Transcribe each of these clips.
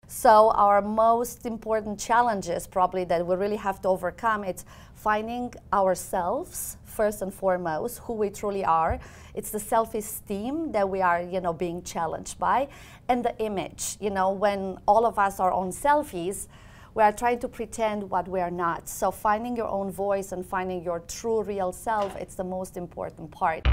So our most important challenges probably that we really have to overcome, it's finding ourselves first and foremost, who we truly are. It's the self-esteem that we are, being challenged by, and the image. When all of us are on selfies, we are trying to pretend what we are not. So finding your own voice and finding your true, real self, it's the most important part.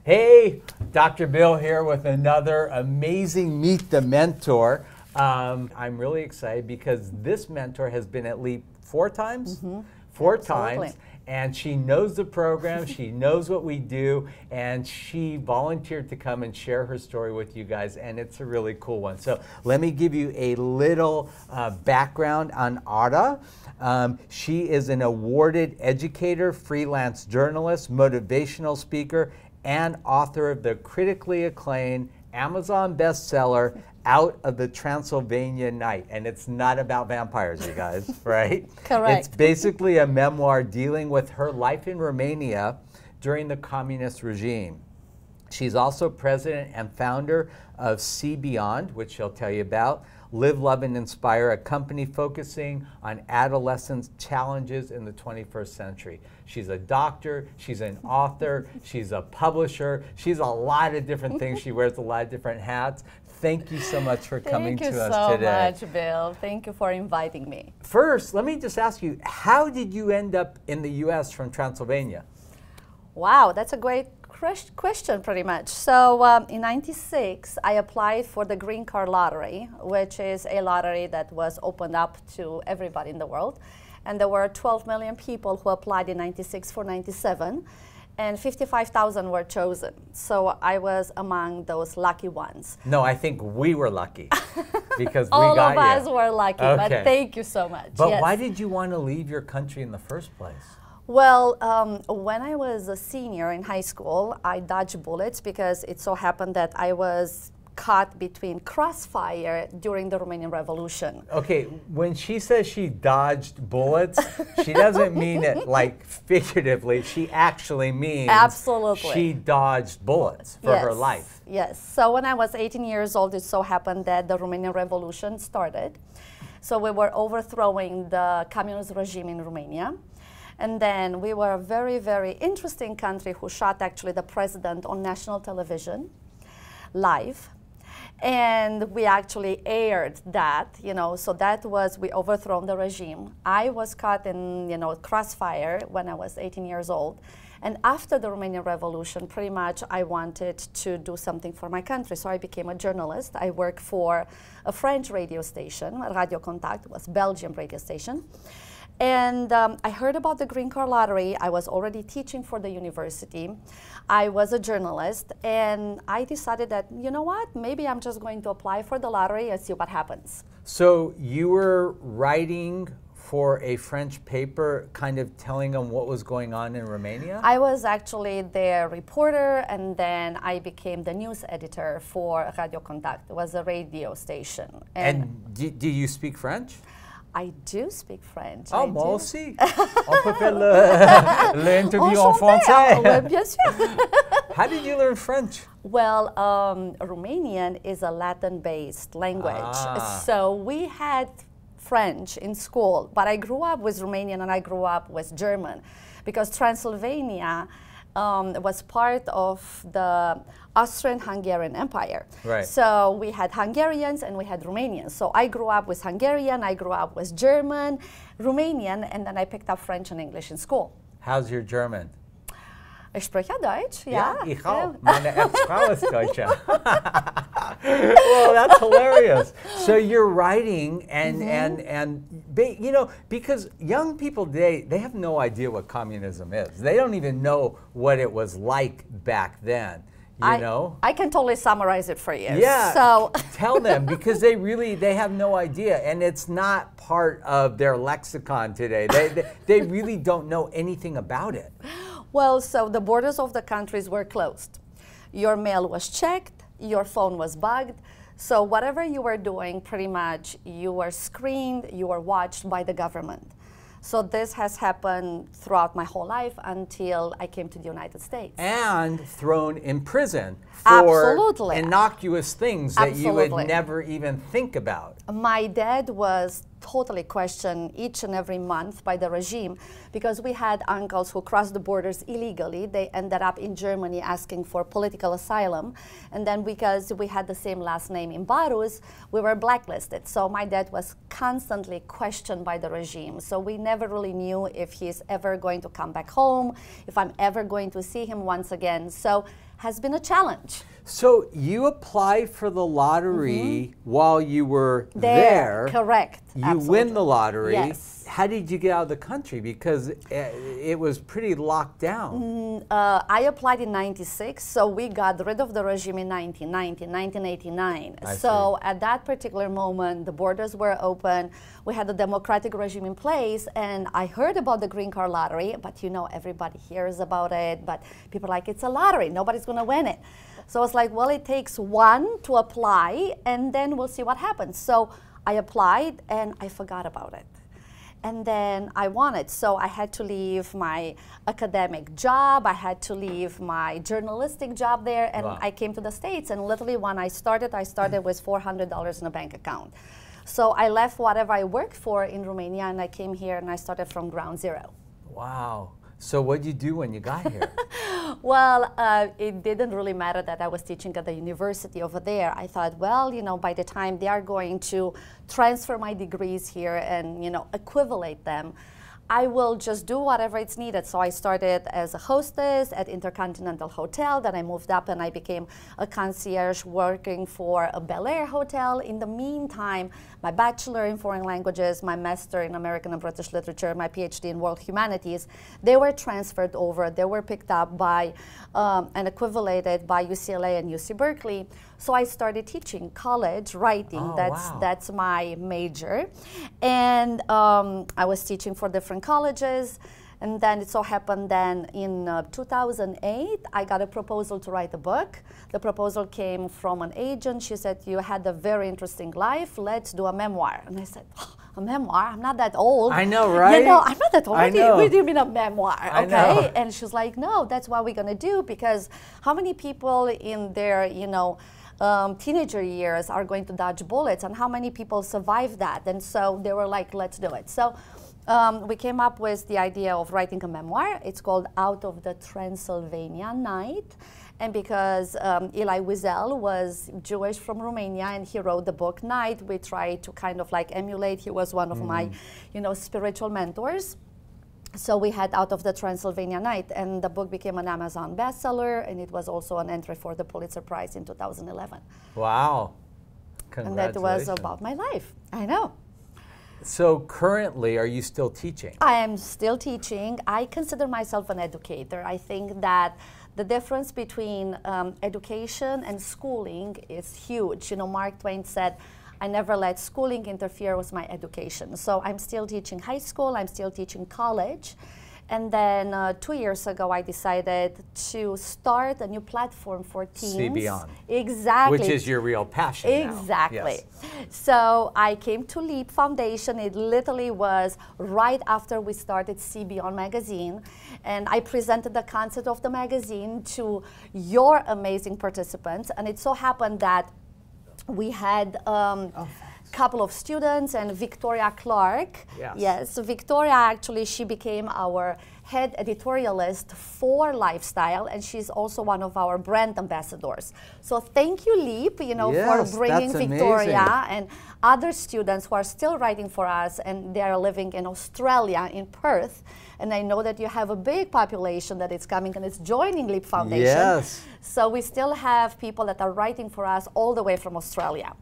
Hey, Dr. Bill here with another amazing Meet the Mentor. I'm really excited because this mentor has been at LEAP 4 times? Mm-hmm. Four Absolutely. times. And she knows the program, she knows what we do, and she volunteered to come and share her story with you guys, and it's a really cool one. So let me give you a little background on Ada. She is an awarded educator, freelance journalist, motivational speaker, and author of the critically acclaimed Amazon bestseller, Out of the Transylvania Night. And it's not about vampires, you guys, right? Correct. It's basically a memoir dealing with her life in Romania during the communist regime. She's also president and founder of See Beyond, which she'll tell you about, Live, Love, and Inspire, a company focusing on adolescents' challenges in the 21st century. She's a doctor, she's an author, she's a publisher, she's a lot of different things. She wears a lot of different hats. Thank you so much for coming to us today. Thank you so much, Bill. Thank you for inviting me. First, let me just ask you, how did you end up in the U.S. from Transylvania? Wow, that's a great question, pretty much. So in '96, I applied for the Green Card Lottery, which is a lottery that was opened up to everybody in the world. And there were 12 million people who applied in '96 for '97, and 55,000 were chosen. So I was among those lucky ones. No, I think we were lucky because we All got of us you. were lucky, Okay. but thank you so much. But Yes. why did you want to leave your country in the first place? Well, when I was a senior in high school, I dodged bullets because it so happened that I was caught between crossfire during the Romanian Revolution. Okay, when she says she dodged bullets, she doesn't mean it like figuratively. She actually means Absolutely. she dodged bullets for her life. Yes. So when I was 18 years old, it so happened that the Romanian Revolution started. So we were overthrowing the communist regime in Romania. And then we were a very, very interesting country who shot actually the president on national television live. And we actually aired that, so that was, we overthrown the regime. I was caught in, crossfire when I was 18 years old. And after the Romanian Revolution, pretty much I wanted to do something for my country. So I became a journalist. I worked for a French radio station, Radio Contact, was Belgian radio station. And I heard about the Green Card Lottery. I was already teaching for the university. I was a journalist, and I decided that, you know what, maybe I'm just going to apply for the lottery and see what happens. So you were writing for a French paper, kind of telling them what was going on in Romania? I was actually their reporter, and then I became the news editor for Radio Contact. It was a radio station. And do you speak French? I do speak French. Oh, moi aussi. On peut faire l'interview en français. Oui, bien sûr. How did you learn French? Well, Romanian is a Latin-based language. So we had French in school, but I grew up with Romanian and I grew up with German because Transylvania was part of the Austrian-Hungarian Empire. Right. So we had Hungarians and we had Romanians. So I grew up with Hungarian, I grew up with German, Romanian, and then I picked up French and English in school. How's your German? Ich spreche Deutsch, ja. Yeah, ich auch. Meine Ex-Frau ist Deutsche. Well, that's hilarious. So you're writing, and because young people today, they have no idea what communism is. They don't even know what it was like back then. I can totally summarize it for you. Yeah, so tell them, because they have no idea, and it's not part of their lexicon today. They really don't know anything about it. Well, so the borders of the countries were closed. Your mail was checked, your phone was bugged. So whatever you were doing, pretty much, you were screened, you were watched by the government. So this has happened throughout my whole life until I came to the United States. And thrown in prison for Absolutely. innocuous things that you Absolutely. would never even think about. My dad was totally questioned each and every month by the regime because we had uncles who crossed the borders illegally. They ended up in Germany asking for political asylum. And then because we had the same last name, Imbarus, we were blacklisted. So my dad was constantly questioned by the regime. So we never really knew if he's ever going to come back home, if I'm ever going to see him once again. So has been a challenge. So you applied for the lottery while you were there. Correct. You Absolutely. win the lottery. Yes. How did you get out of the country? Because it was pretty locked down. I applied in 96, so we got rid of the regime in 1990, 1989. So at that particular moment, the borders were open. We had a democratic regime in place, and I heard about the green card lottery, but you know, everybody hears about it, but people are like, it's a lottery, nobody's gonna win it. So I was like, well, it takes one to apply, and then we'll see what happens. So I applied, and I forgot about it. And then I won it. So I had to leave my academic job. I had to leave my journalistic job there. And Wow. I came to the States. And literally when I started with $400 in a bank account. So I left whatever I worked for in Romania, and I came here and I started from ground zero. Wow. So what did you do when you got here? Well, it didn't really matter that I was teaching at the university over there. I thought, well, you know, by the time they are going to transfer my degrees here and, you know, equivalate them, I will just do whatever it's needed. So I started as a hostess at Intercontinental Hotel. Then I moved up and I became a concierge working for a Bel Air hotel. In the meantime, my bachelor in foreign languages, my master in American and British literature, my PhD in world humanities, they were transferred over. They were picked up by and equivalated by UCLA and UC Berkeley. So I started teaching college writing. Oh, wow. That's my major. And I was teaching for different colleges. And then it so happened then in 2008, I got a proposal to write a book. The proposal came from an agent. She said, you had a very interesting life. Let's do a memoir. And I said, oh, a memoir? I'm not that old. I know, right? You know, I'm not that old. I know. What do you mean a memoir? I Okay. know. And she was like, no, that's what we're going to do, because how many people in their, you know, teenager years are going to dodge bullets, and how many people survive that? And so they were like, let's do it. So we came up with the idea of writing a memoir. It's called Out of the Transylvania Night. And because Elie Wiesel was Jewish from Romania and he wrote the book Night, we tried to kind of like emulate. He was one of my, you know, spiritual mentors. So we had Out of the Transylvania Night, and the book became an Amazon bestseller, and it was also an entry for the Pulitzer Prize in 2011. Wow. And that was about my life. I know. So currently, are you still teaching? I am still teaching. I consider myself an educator. I think that the difference between education and schooling is huge. You know, Mark Twain said, I never let schooling interfere with my education. So I'm still teaching high school, I'm still teaching college. And then 2 years ago, I decided to start a new platform for teens. See Beyond. Exactly. Which is your real passion Exactly. now. Yes. So I came to Leap Foundation. It literally was right after we started See Beyond magazine. And I presented the concept of the magazine to your amazing participants. And it so happened that we had couple of students, and Victoria Clark. Yes, Victoria actually, she became our head editorialist for lifestyle, and she's also one of our brand ambassadors. So thank you, Leap, you know, for bringing Victoria and other students who are still writing for us, and they are living in Australia, in Perth. And I know that you have a big population that is coming and is joining Leap Foundation. Yes. So we still have people that are writing for us all the way from Australia.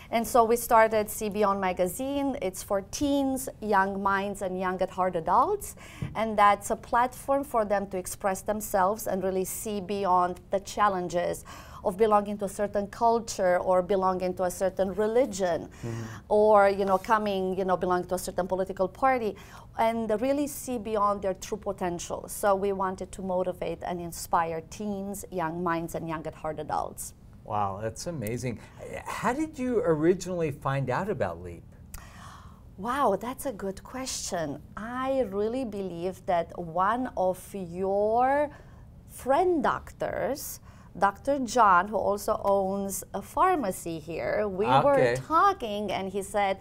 And so we started See Beyond magazine. It's for teens, young minds, and young at heart adults. And that's a platform for them to express themselves and really see beyond the challenges of belonging to a certain culture or belonging to a certain religion, or, you know, coming, you know, belonging to a certain political party, and really see beyond their true potential. So we wanted to motivate and inspire teens, young minds, and young at heart adults. Wow, that's amazing. How did you originally find out about Leap? Wow, that's a good question. I really believe that one of your friend doctors, Dr. John, who also owns a pharmacy here, we were talking and he said,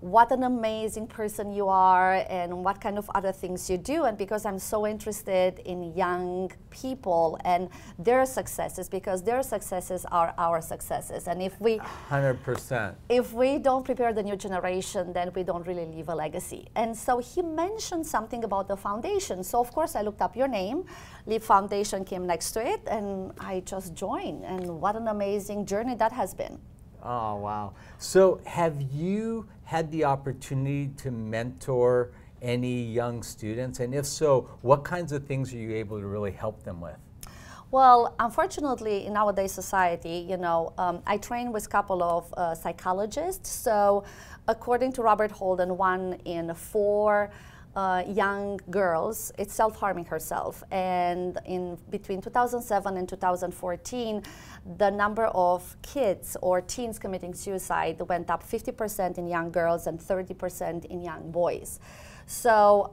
what an amazing person you are and what kind of other things you do. And because I'm so interested in young people and their successes, because their successes are our successes. And if we 100%. If we don't prepare the new generation, then we don't really leave a legacy. And so he mentioned something about the foundation. So of course I looked up your name, Leap Foundation came next to it, and I just joined. And what an amazing journey that has been. Oh, wow. So have you had the opportunity to mentor any young students? And if so, what kinds of things are you able to really help them with? Well, unfortunately, in nowadays society, you know, I train with a couple of psychologists. So according to Robert Holden, 1 in 4 young girls, it's self-harming herself. And in between 2007 and 2014, the number of kids or teens committing suicide went up 50% in young girls and 30% in young boys. So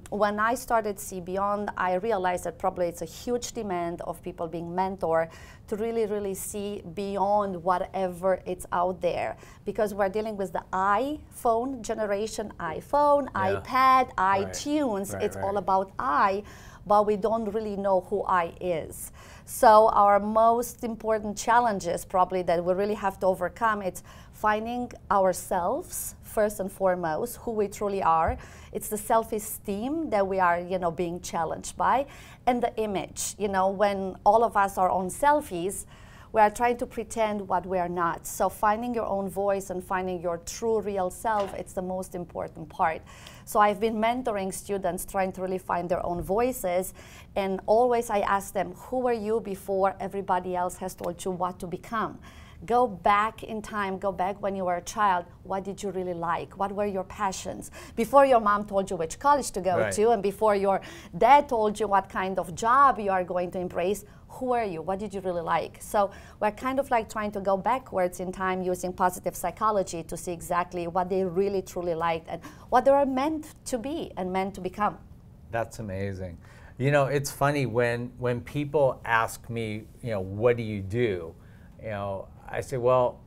when I started See Beyond, I realized that probably it's a huge demand of people being mentored to really, really see beyond whatever it's out there. Because we're dealing with the iPhone generation, iPhone, iPad, iTunes. It's all about I, but we don't really know who I is. So our most important challenges probably that we really have to overcome, it's finding ourselves first and foremost, who we truly are. It's the self-esteem that we are, you know, being challenged by, and the image. You know, when all of us are on selfies, we are trying to pretend what we are not. So finding your own voice and finding your true, real self, it's the most important part. So I've been mentoring students trying to really find their own voices, and always I ask them, who were you before everybody else has told you what to become? Go back in time, go back when you were a child. What did you really like? What were your passions? Before your mom told you which college to go to, and before your dad told you what kind of job you are going to embrace, who are you? What did you really like? So we're kind of like trying to go backwards in time using positive psychology to see exactly what they really truly liked and what they are meant to be and meant to become. That's amazing. You know, it's funny when people ask me, you know, what do you do? You know, I say, well,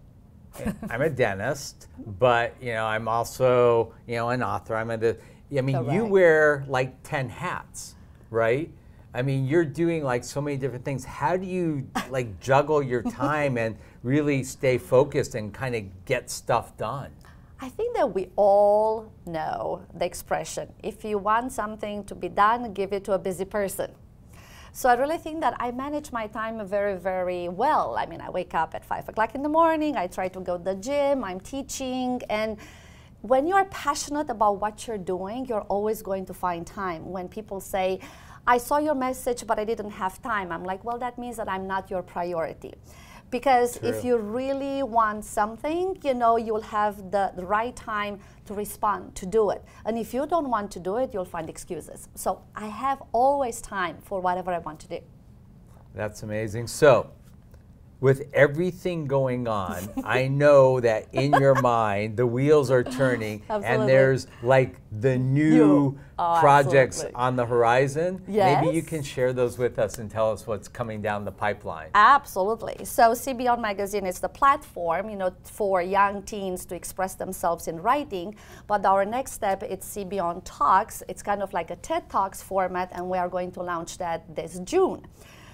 I'm a dentist, but, you know, I'm also, you know, an author. I mean, you wear like 10 hats, right? I mean, you're doing like so many different things. How do you like juggle your time and really stay focused and kind of get stuff done? I think that we all know the expression, if you want something to be done, give it to a busy person. So I really think that I manage my time very, very well. I mean, I wake up at 5 o'clock in the morning, I try to go to the gym, I'm teaching, and when you're passionate about what you're doing, you're always going to find time. When people say, I saw your message, but I didn't have time, I'm like, well, that means that I'm not your priority. Because if you really want something, you know, you'll have the right time to respond, to do it. And if you don't want to do it, you'll find excuses. So I have always time for whatever I want to do. That's amazing. So with everything going on, I know that in your mind, the wheels are turning and there's like the new projects on the horizon. Yes. Maybe you can share those with us and tell us what's coming down the pipeline. Absolutely. So See Beyond Magazine is the platform, you know, for young teens to express themselves in writing. But our next step is See Beyond Talks. It's kind of like a TED Talks format, and we are going to launch that this June.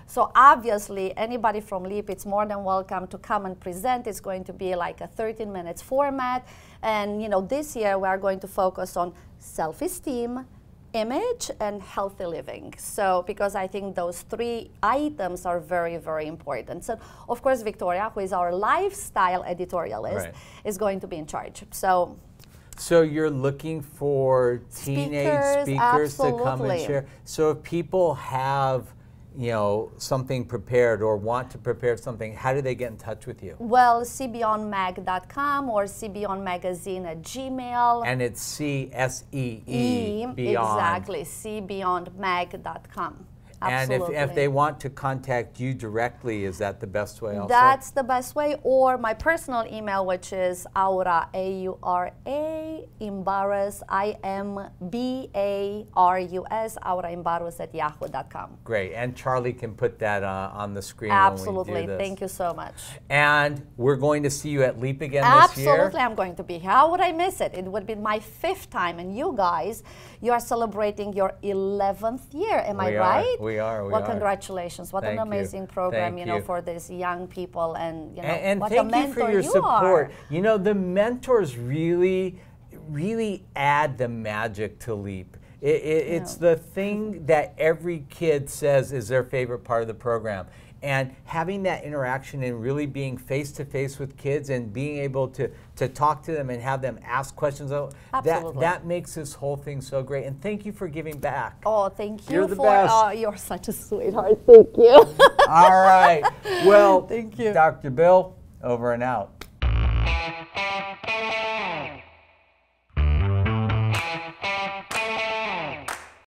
So obviously, anybody from Leap, it's more than welcome to come and present. It's going to be like a 13 minutes format. And you know, this year we are going to focus on self-esteem, image, and healthy living. So because I think those 3 items are very, very important. So of course, Victoria, who is our lifestyle editorialist, is going to be in charge. So you're looking for teenage speakers to come and share. So if people have, you know, something prepared or want to prepare something, how do they get in touch with you? Well, cbeyondmag.com or cbeyondmagazine@gmail. And it's CSEE Beyond. Exactly, cbeyondmag.com. Absolutely. And if they want to contact you directly, is that the best way also? That's the best way, or my personal email, which is Aura, A-U-R-A, Imbarus, I-M-B-A-R-U-S, Aura Imbarus at yahoo.com. Great, and Charlie can put that on the screen. Absolutely, when we do this. Thank you so much. And we're going to see you at LEAP again this year? Absolutely, I'm going to be here. How would I miss it? It would be my 5th time, and you guys, you are celebrating your 11th year. Am I right? We are. Well, congratulations! What an amazing program, you know, for these young people, and you know, and what thank a mentor you for your support. are. You know, the mentors really add the magic to LEAP. It's the thing that every kid says is their favorite part of the program. And having that interaction and really being face-to-face with kids and being able to talk to them and have them ask questions, that makes this whole thing so great. And thank you for giving back. Oh, thank you. You're the best. Oh, you're such a sweetheart. Thank you. All right. Well, thank you. Dr. Bill, over and out.